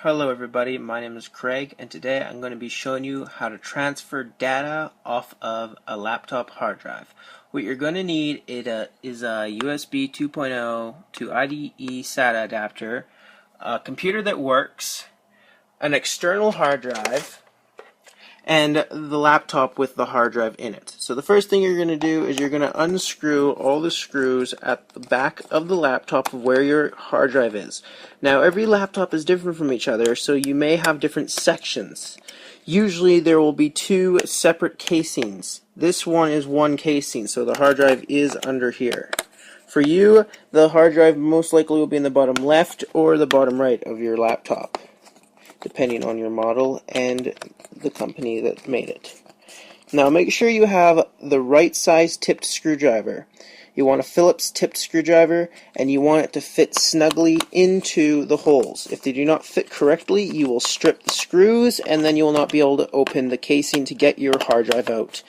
Hello everybody, my name is Craig and today I'm going to be showing you how to transfer data off of a laptop hard drive. What you're going to need is a USB 2.0 to IDE SATA adapter, a computer that works, an external hard drive, and the laptop with the hard drive in it. So the first thing you're going to do is you're going to unscrew all the screws at the back of the laptop of where your hard drive is. Now every laptop is different from each other, so you may have different sections. Usually there will be two separate casings. This one is one casing, so the hard drive is under here. For you, the hard drive most likely will be in the bottom left or the bottom right of your laptop, depending on your model and the company that made it. Now make sure you have the right size tipped screwdriver. You want a Phillips tipped screwdriver and you want it to fit snugly into the holes. If they do not fit correctly, you will strip the screws and then you will not be able to open the casing to get your hard drive out.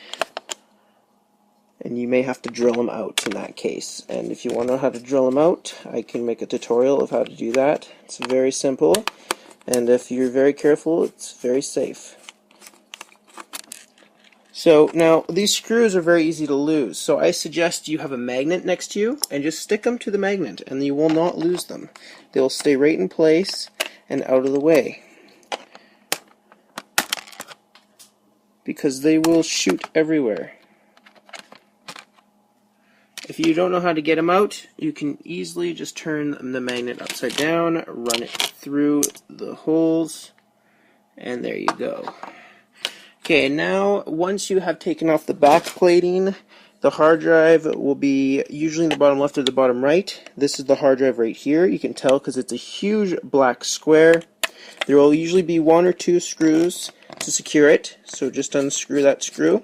And you may have to drill them out in that case. And if you want to know how to drill them out, I can make a tutorial of how to do that. It's very simple. And if you're very careful, it's very safe. So now these screws are very easy to lose. So I suggest you have a magnet next to you and just stick them to the magnet and you will not lose them. They will stay right in place and out of the way, because they will shoot everywhere. If you don't know how to get them out, you can easily just turn the magnet upside down, run it through the holes, and there you go. Okay, now once you have taken off the back plating, the hard drive will be usually in the bottom left or the bottom right. This is the hard drive right here. You can tell because it's a huge black square. There will usually be one or two screws to secure it, so just unscrew that screw.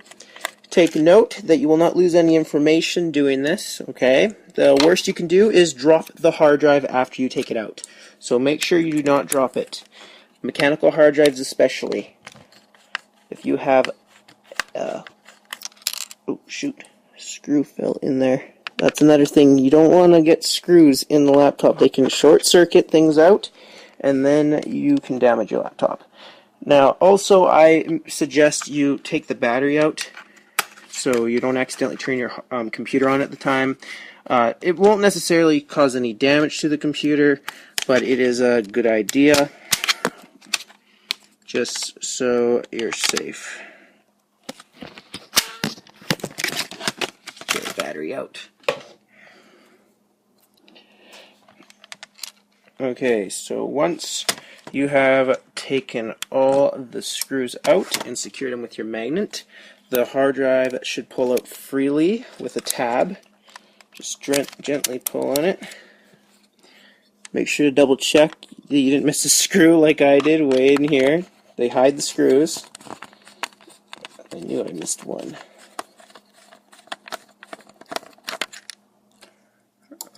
Take note that you will not lose any information doing this, okay? The worst you can do is drop the hard drive after you take it out. So make sure you do not drop it. Mechanical hard drives especially. If you have oh shoot, screw fell in there. That's another thing. You don't want to get screws in the laptop. They can short circuit things out and then you can damage your laptop. Now also I suggest you take the battery out so you don't accidentally turn your computer on at the time. It won't necessarily cause any damage to the computer, but it is a good idea just so you're safe. Get the battery out. Okay, so once you have taken all the screws out and secured them with your magnet, the hard drive should pull out freely with a tab. Just gently pull on it. Make sure to double check that you didn't miss a screw like I did way in here. They hide the screws. I knew I missed one.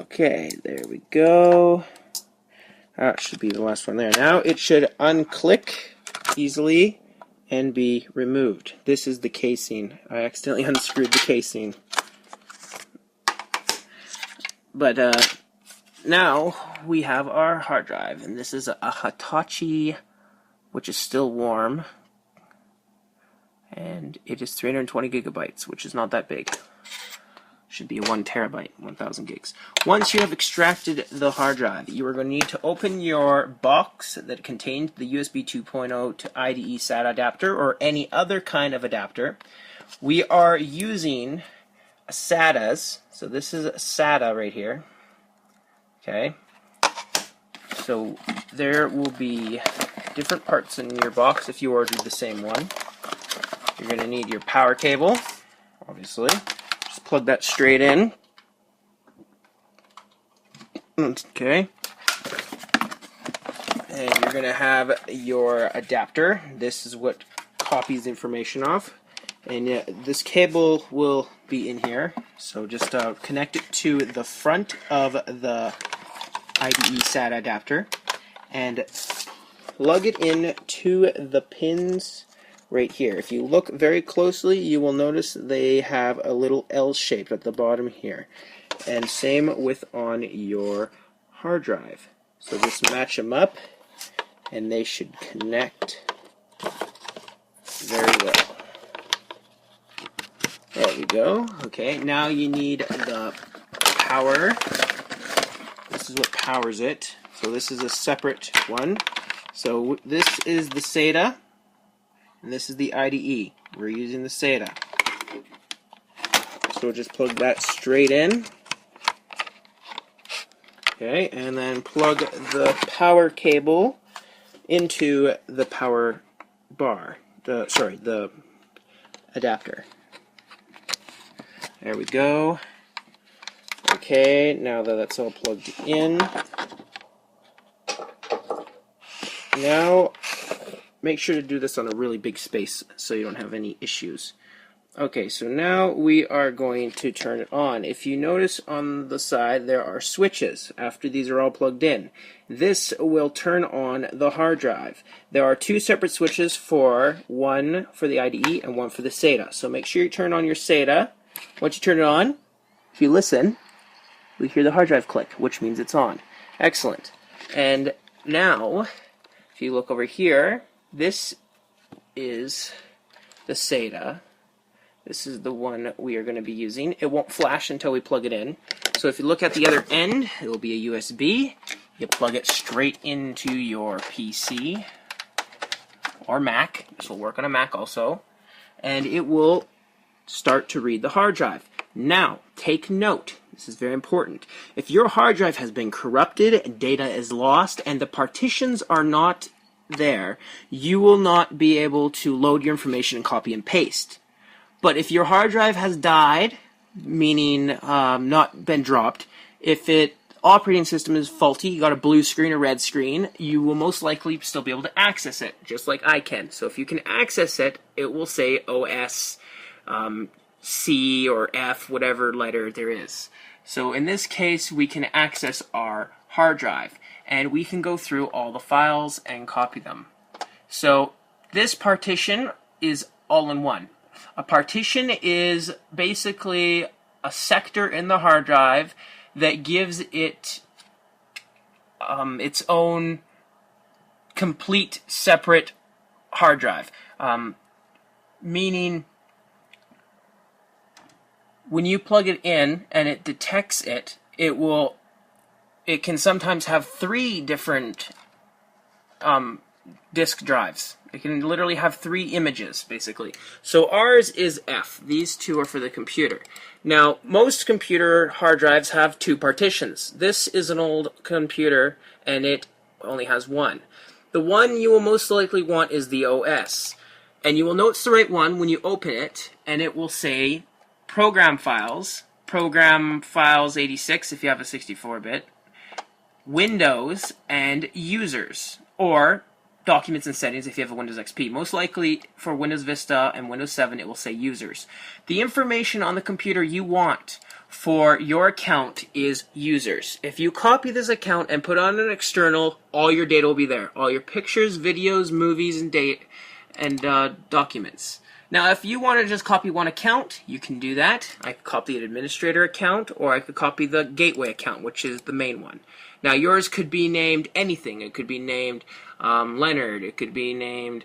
Okay, there we go. That should be the last one there. Now it should unclick easily and be removed. This is the casing. I accidentally unscrewed the casing. But now we have our hard drive, and this is a Hitachi, which is still warm, and it is 320 gigabytes, which is not that big. Should be 1 terabyte, 1000 gigs. Once you have extracted the hard drive, you are going to need to open your box that contains the USB 2.0 to IDE SATA adapter or any other kind of adapter. We are using SATAs, so this is a SATA right here. Okay, so there will be different parts in your box if you ordered the same one. You're going to need your power cable, obviously. Just plug that straight in. Okay. And you're going to have your adapter. This is what copies information off. And this cable will be in here. So just connect it to the front of the IDE SATA adapter and plug it in to the pins right here. If you look very closely, you will notice they have a little L shape at the bottom here. And same with on your hard drive. So just match them up and they should connect very well. There we go. Okay, now you need the power. This is what powers it. So this is a separate one. So this is the SATA, and this is the IDE. We're using the SATA. So we'll just plug that straight in. Okay, and then plug the power cable into the power bar. The adapter. There we go. Okay, now that that's all plugged in, now make sure to do this on a really big space so you don't have any issues. Okay, so now we are going to turn it on. If you notice on the side there are switches after these are all plugged in. This will turn on the hard drive. There are two separate switches, one for the IDE and one for the SATA. So make sure you turn on your SATA. Once you turn it on, if you listen, we hear the hard drive click, which means it's on. Excellent. And now, if you look over here, this is the SATA. This is the one we are going to be using. It won't flash until we plug it in. So if you look at the other end, it will be a USB. You plug it straight into your PC or Mac. This will work on a Mac also. And it will start to read the hard drive. Now, take note. This is very important. If your hard drive has been corrupted, data is lost, and the partitions are not there, you will not be able to load your information and copy and paste. But if your hard drive has died, meaning not been dropped, if it operating system is faulty, you got a blue screen or red screen, you will most likely still be able to access it, just like I can. So if you can access it, it will say OS, C or F, whatever letter there is. So in this case, we can access our hard drive, and we can go through all the files and copy them. So this partition is all in one. A partition is basically a sector in the hard drive that gives it its own complete separate hard drive. Meaning, when you plug it in and it detects it, it can sometimes have 3 different disk drives. It can literally have 3 images, basically. So ours is F. These 2 are for the computer. Now, most computer hard drives have 2 partitions. This is an old computer, and it only has 1. The one you will most likely want is the OS. And you will know it's the right one when you open it, and it will say Program Files 86 if you have a 64-bit, Windows, and Users, or Documents and Settings if you have a Windows XP. Most likely for Windows Vista and Windows 7 it will say Users. The information on the computer you want for your account is Users. If you copy this account and put on an external, all your data will be there. All your pictures, videos, movies, and documents. Now, if you want to just copy one account, you can do that. I could copy an administrator account, or I could copy the gateway account, which is the main one. Now, yours could be named anything. It could be named Leonard. It could be named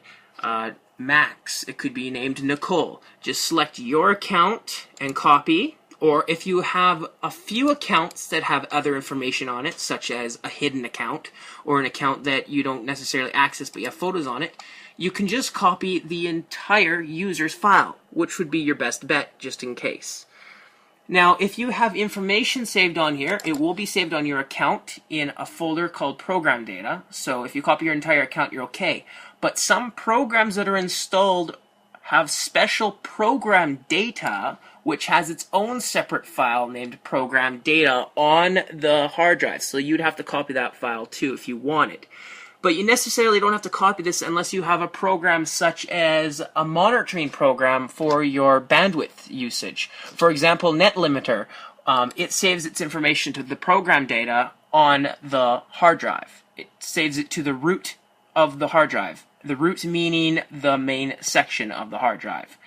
Max. It could be named Nicole. Just select your account and copy. Or if you have a few accounts that have other information on it, such as a hidden account, or an account that you don't necessarily access but you have photos on it, you can just copy the entire user's file, which would be your best bet, just in case. Now, if you have information saved on here, it will be saved on your account in a folder called Program Data. So if you copy your entire account, you're okay. But some programs that are installed have special program data, which has its own separate file named Program Data on the hard drive. So you'd have to copy that file too if you wanted. But you necessarily don't have to copy this unless you have a program such as a monitoring program for your bandwidth usage. For example, NetLimiter, it saves its information to the program data on the hard drive. It saves it to the root of the hard drive. The root meaning the main section of the hard drive.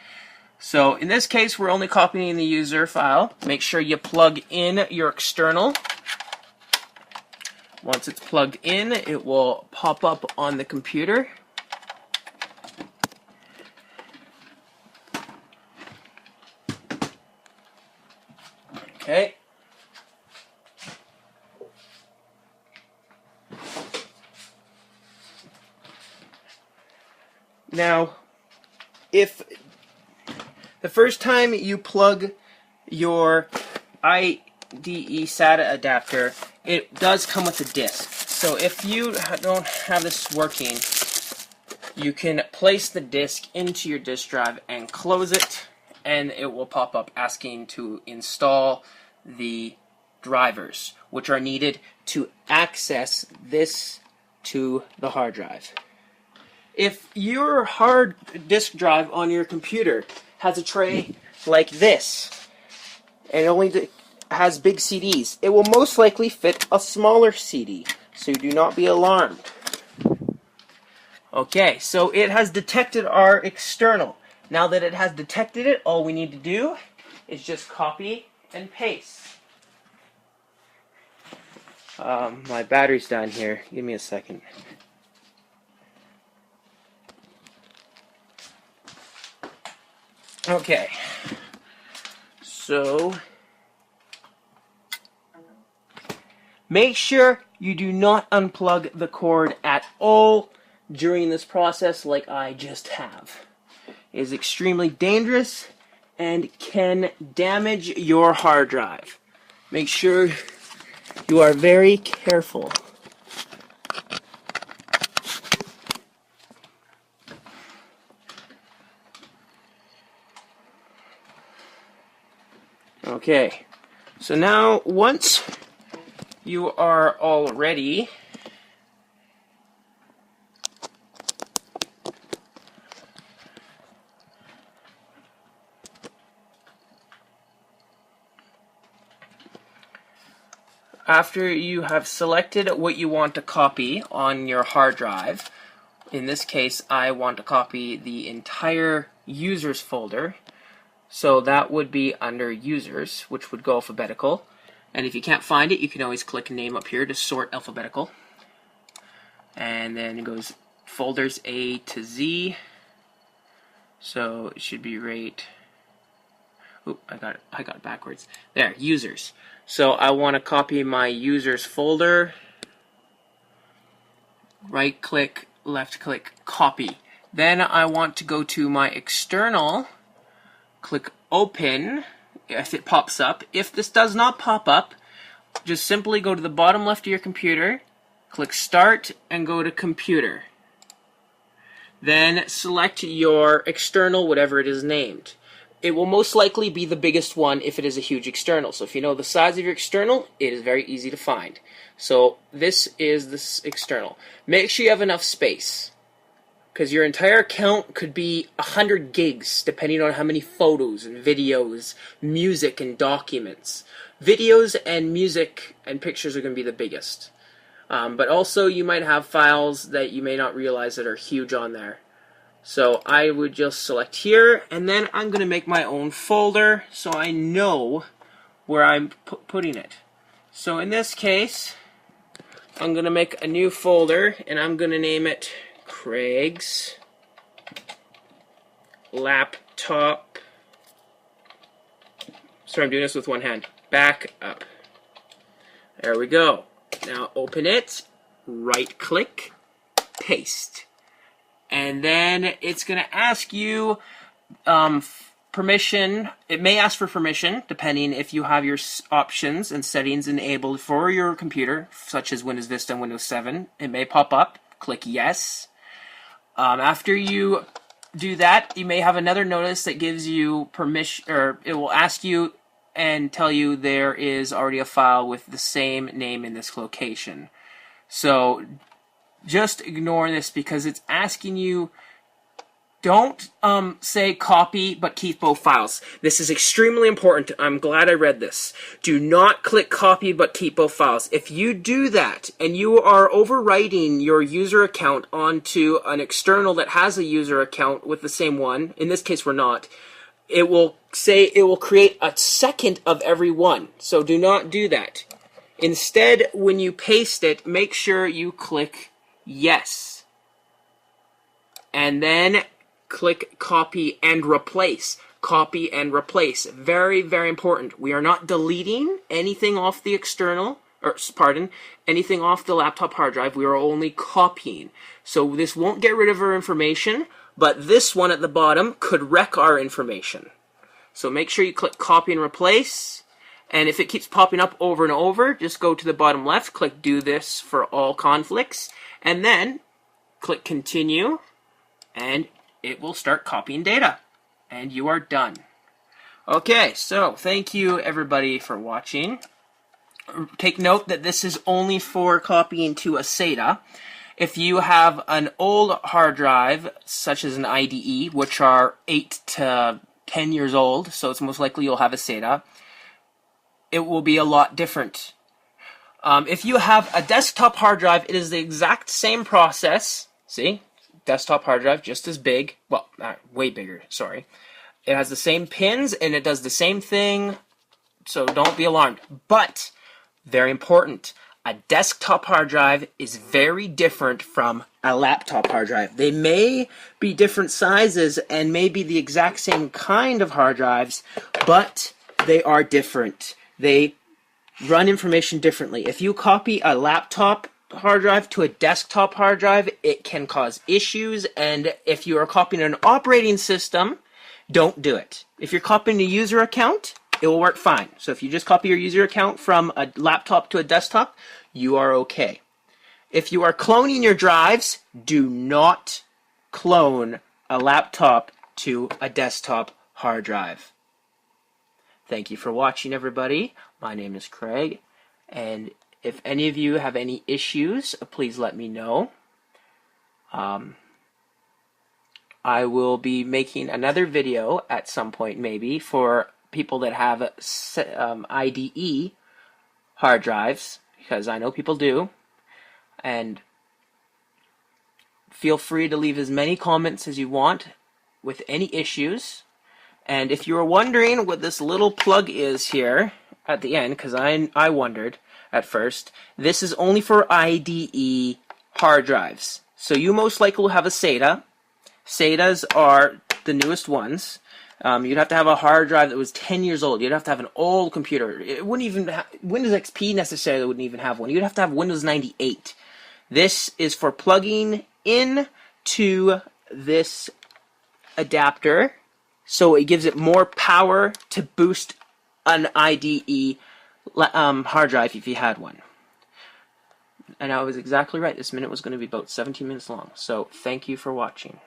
So in this case, we're only copying the user file. Make sure you plug in your external. Once it's plugged in, it will pop up on the computer. Okay. Now, if the first time you plug your IDE SATA adapter, it does come with a disk. So if you don't have this working, you can place the disk into your disk drive and close it, and it will pop up asking to install the drivers, which are needed to access this to the hard drive. If your hard disk drive on your computer has a tray like this, and it only has big CDs, it will most likely fit a smaller CD, so do not be alarmed. Okay, so it has detected our external. Now that it has detected it, all we need to do is just copy and paste. My battery's down here. Give me a second. Okay, so make sure you do not unplug the cord at all during this process like I just have. It is extremely dangerous and can damage your hard drive. Make sure you are very careful. Okay, so now once you are all ready, after you have selected what you want to copy on your hard drive, in this case I want to copy the entire users folder. So that would be under users, which would go alphabetical. And if you can't find it, you can always click name up here to sort alphabetical. And then it goes folders A to Z. So it should be right. Oop, I got it backwards. There, users. So I want to copy my users folder. Right click, left click, copy. Then I want to go to my external. Click open if it pops up. If this does not pop up, just simply go to the bottom left of your computer, click start, and go to computer. Then select your external, whatever it is named. It will most likely be the biggest one if it is a huge external. So if you know the size of your external, it is very easy to find. So this is this external. Make sure you have enough space, because your entire account could be 100 gigs, depending on how many photos and videos, music and documents. Videos and music and pictures are going to be the biggest. But also you might have files that you may not realize that are huge on there. So I would just select here, and then I'm going to make my own folder so I know where I'm putting it. So in this case, I'm going to make a new folder, and I'm going to name it Craig's Laptop. Sorry, I'm doing this with one hand. Backup. There we go. Now open it, right click, paste. And then it's going to ask you permission. It may ask for permission, depending if you have your options and settings enabled for your computer, such as Windows Vista and Windows 7. It may pop up. Click yes. After you do that, you may have another notice that gives you permission, or it will ask you and tell you there is already a file with the same name in this location. So just ignore this because it's asking you. Don't say copy, but keep both files. This is extremely important. I'm glad I read this. Do not click copy, but keep both files. If you do that, and you are overwriting your user account onto an external that has a user account with the same one, in this case we're not, it will say it will create a second of every one. So do not do that. Instead, when you paste it, make sure you click yes. And then click copy and replace. Copy and replace. Very, very important. We are not deleting anything off the anything off the laptop hard drive. We are only copying. So this won't get rid of our information, but this one at the bottom could wreck our information. So make sure you click copy and replace. And if it keeps popping up over and over, just go to the bottom left, click do this for all conflicts, and then click continue, and it will start copying data. And you are done. Okay, so thank you everybody for watching. Take note that this is only for copying to a SATA. If you have an old hard drive, such as an IDE, which are 8 to 10 years old, so it's most likely you'll have a SATA, it will be a lot different. If you have a desktop hard drive, it is the exact same process. See? Desktop hard drive, just as big. Well, way bigger, sorry. It has the same pins, and it does the same thing, so don't be alarmed. But, very important, a desktop hard drive is very different from a laptop hard drive. They may be different sizes and may be the exact same kind of hard drives, but they are different. They run information differently. If you copy a laptop hard drive to a desktop hard drive, it can cause issues, and if you are copying an operating system, don't do it. If you're copying a user account, it will work fine. So if you just copy your user account from a laptop to a desktop, you are okay. If you are cloning your drives, do not clone a laptop to a desktop hard drive. Thank you for watching, everybody. My name is Craig, and if any of you have any issues, please let me know. I will be making another video at some point, maybe, for people that have IDE hard drives, because I know people do. And feel free to leave as many comments as you want with any issues. And if you were wondering what this little plug is here at the end, because I wondered at first, this is only for IDE hard drives. So you most likely will have a SATA. SATAs are the newest ones. You'd have to have a hard drive that was 10 years old. You'd have to have an old computer. It wouldn't even Windows XP necessarily wouldn't even have one. You'd have to have Windows 98. This is for plugging in to this adapter, so it gives it more power to boost an IDE hard drive if you had one. And I was exactly right. This minute was going to be about 17 minutes long. So thank you for watching.